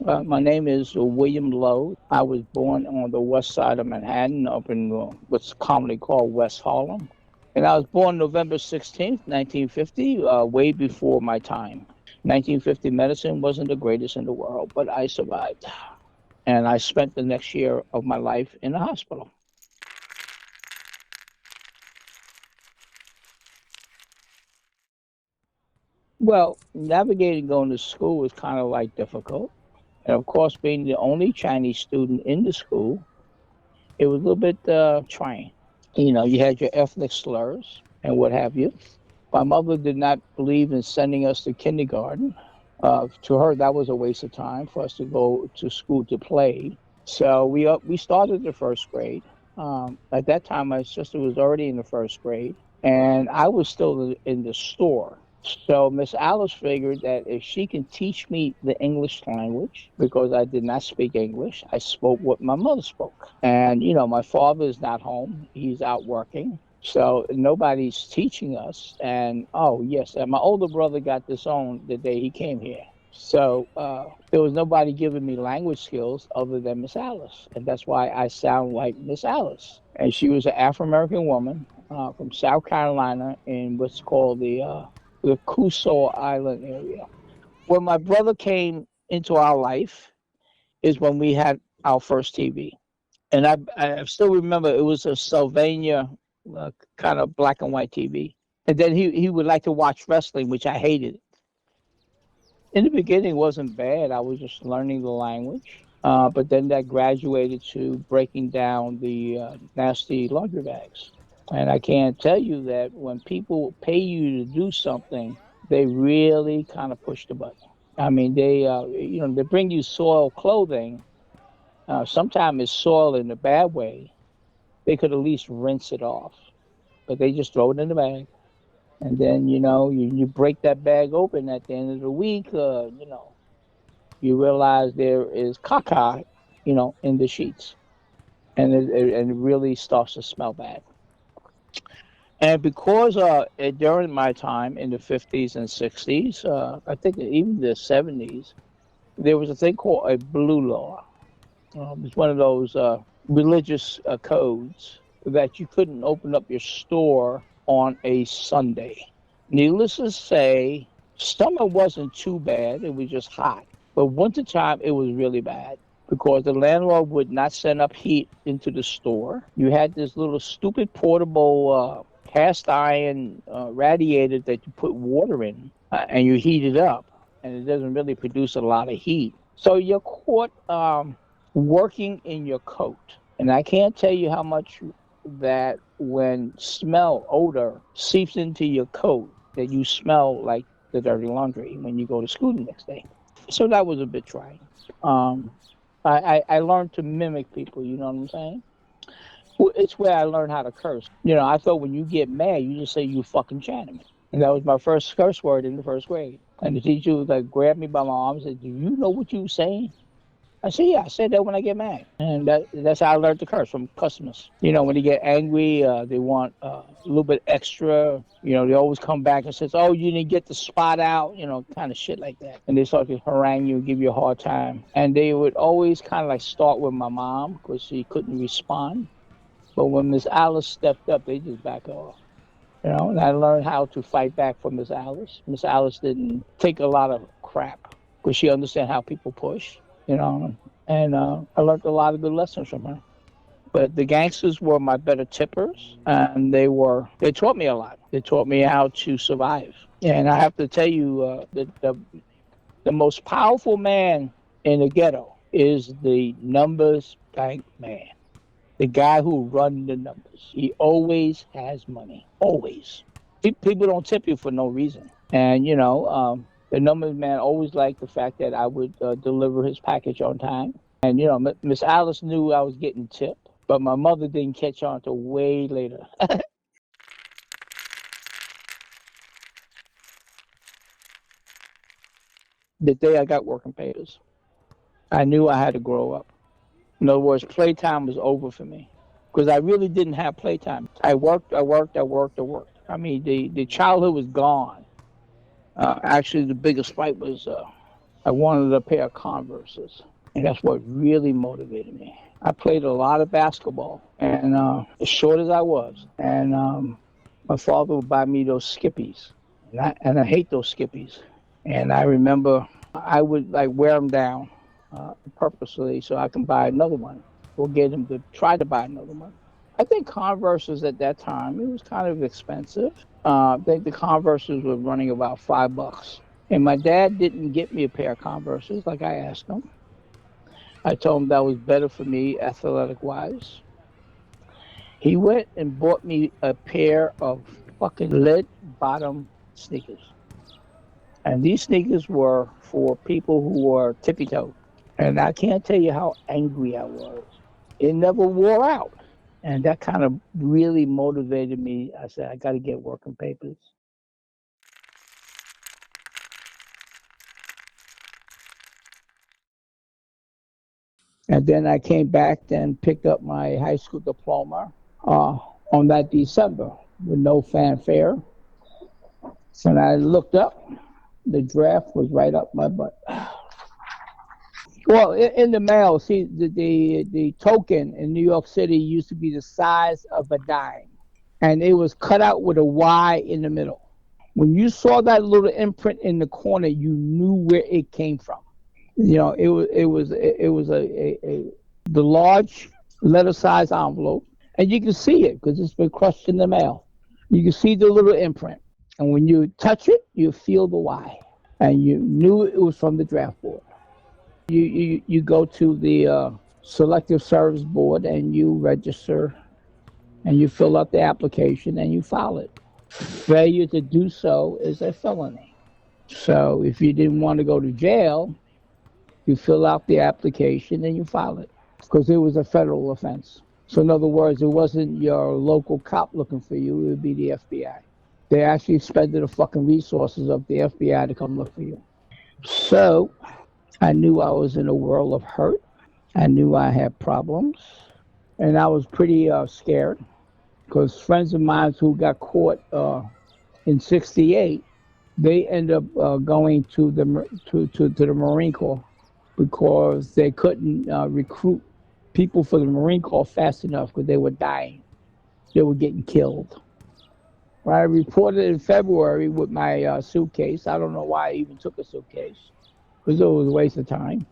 My name is William Lowe. I was born on the west side of Manhattan, up in what's commonly called West Harlem. And I was born November 16th, 1950, way before my time. 1950 medicine wasn't the greatest in the world, but I survived. And I spent the next year of my life in the hospital. Well, navigating going to school was kind of like difficult. And of course, being the only Chinese student in the school, it was a little bit trying. You know, you had your ethnic slurs and what have you. My mother did not believe in sending us to kindergarten. To her, that was a waste of time for us to go to school to play. So we started the first grade. At that time, my sister was already in the first grade, and I was still in the store. So Miss Alice figured that if she can teach me the English language, because I did not speak English, I spoke what my mother spoke. And you know, my father is not home; he's out working. So nobody's teaching us. And oh yes, and my older brother got disowned the day he came here. So there was nobody giving me language skills other than Miss Alice, and that's why I sound like Miss Alice. And she was an Afro American woman from South Carolina in what's called the Cusco Island area. When my brother came into our life is when we had our first TV, and I still remember it was a Sylvania kind of black and white TV. And then he would like to watch wrestling, which I hated. In the beginning, it wasn't bad. I was just learning the language. But then that graduated to breaking down the nasty laundry bags. And I can't tell you that when people pay you to do something, they really kind of push the button. I mean, they bring you soiled clothing. Sometimes it's soiled in a bad way. They could at least rinse it off, but they just throw it in the bag. And then, you break that bag open at the end of the week, you realize there is caca, in the sheets. And it really starts to smell bad. And because during my time in the 50s and 60s, I think even the 70s, there was a thing called a blue law. It's one of those religious codes that you couldn't open up your store on a Sunday. Needless to say, summer wasn't too bad. It was just hot. But wintertime, it was really bad because the landlord would not send up heat into the store. You had this little stupid portable cast iron radiator that you put water in and you heat it up, and it doesn't really produce a lot of heat. So you're caught working in your coat. And I can't tell you how much that when smell odor seeps into your coat, that you smell like the dirty laundry when you go to school the next day. So that was a bit trying. Um, I learned to mimic people, you know what I'm saying? Well, it's where I learned how to curse. I thought when you get mad, you just say you fucking chatting me. And that was my first curse word in the first grade. And the teacher was like, grabbed me by my arm and said, do you know what you saying? I said, yeah, I said that when I get mad. And that's how I learned to curse from customers. When they get angry, they want a little bit extra. They always come back and says, oh, you didn't get the spot out, kind of shit like that. And they start to harangue you, give you a hard time. And they would always kind of like start with my mom because she couldn't respond. But when Miss Alice stepped up, they just back off. And I learned how to fight back from Miss Alice. Miss Alice didn't take a lot of crap because she understand how people push, you know. And I learned a lot of good lessons from her. But the gangsters were my better tippers, and they taught me a lot. They taught me how to survive. And I have to tell you, the most powerful man in the ghetto is the numbers bank man, the guy who run the numbers. He always has money, always. People don't tip you for no reason. And the numbers man always liked the fact that I would deliver his package on time. And Miss Alice knew I was getting tipped, but my mother didn't catch on till way later. The day I got working papers, I knew I had to grow up. In other words, playtime was over for me because I really didn't have playtime. I worked, I worked, I worked, I worked. I mean, the childhood was gone. Actually, the biggest fight was I wanted a pair of Converses. And that's what really motivated me. I played a lot of basketball, and as short as I was, and my father would buy me those Skippies, and I hate those Skippies. And I remember I would like wear them down purposely so I can buy another one or get him to try to buy another one. I think Converses at that time it was kind of expensive. I think the Converses were running about $5, and my dad didn't get me a pair of Converses like I asked him. I told him that was better for me athletic wise. He went and bought me a pair of fucking lead bottom sneakers. And these sneakers were for people who were tippy toe. And I can't tell you how angry I was. It never wore out. And that kind of really motivated me. I said, I got to get working papers. And then I came back and picked up my high school diploma uh, on that December with no fanfare. So when I looked up, the draft was right up my butt. Well, in the mail, see, the token in New York City used to be the size of a dime, and it was cut out with a Y in the middle. When you saw that little imprint in the corner, you knew where it came from. You know, it was the large letter size envelope, and you can see it because it's been crushed in the mail. You can see the little imprint, and when you touch it, you feel the Y, and you knew it was from the draft board. You go to the selective service board and you register and you fill out the application and you file it. Failure to do so is a felony. So if you didn't want to go to jail, you fill out the application and you file it because it was a federal offense. So in other words, it wasn't your local cop looking for you, it would be the FBI. They actually expended the fucking resources of the FBI to come look for you. So I knew I was in a world of hurt. I knew I had problems. And I was pretty scared because friends of mine who got caught in '68, they end up going to the Marine Corps because they couldn't recruit people for the Marine Corps fast enough because they were dying. They were getting killed. When I reported in February with my suitcase, I don't know why I even took a suitcase because it was a waste of time.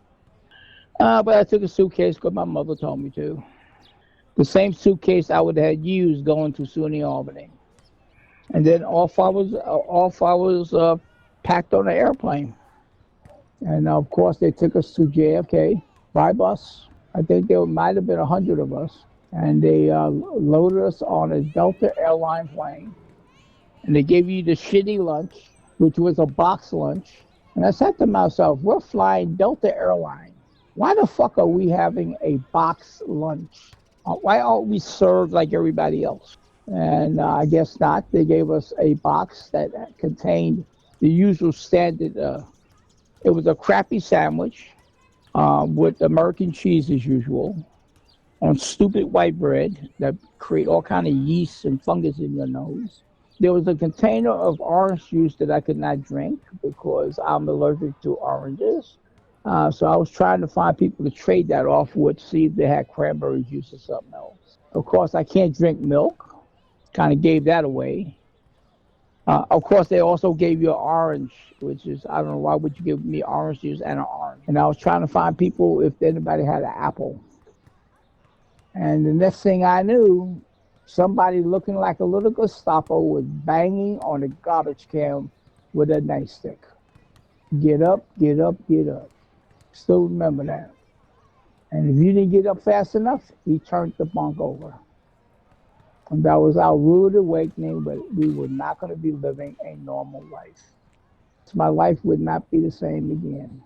But I took a suitcase because my mother told me to. The same suitcase I would have used going to SUNY Albany. And then off I was packed on an airplane. And of course, they took us to JFK by bus. I think there might have been 100 of us. And they loaded us on a Delta airline plane. And they gave you the shitty lunch, which was a box lunch. And I said to myself, we're flying Delta Airlines. Why the fuck are we having a box lunch? Why aren't we served like everybody else? And I guess not. They gave us a box that contained the usual standard. It was a crappy sandwich with American cheese as usual on stupid white bread that create all kind of yeast and fungus in your nose. There was a container of orange juice that I could not drink because I'm allergic to oranges. So I was trying to find people to trade that off with, see if they had cranberry juice or something else. Of course, I can't drink milk. Kind of gave that away. Of course, they also gave you an orange, which is, I don't know, why would you give me orange juice and an orange? And I was trying to find people if anybody had an apple. And the next thing I knew, somebody looking like a little Gestapo was banging on a garbage can with a nightstick. Get up, get up, get up. Still remember that. And if you didn't get up fast enough, he turned the bunk over. And that was our rude awakening, but we were not going to be living a normal life. My life would not be the same again.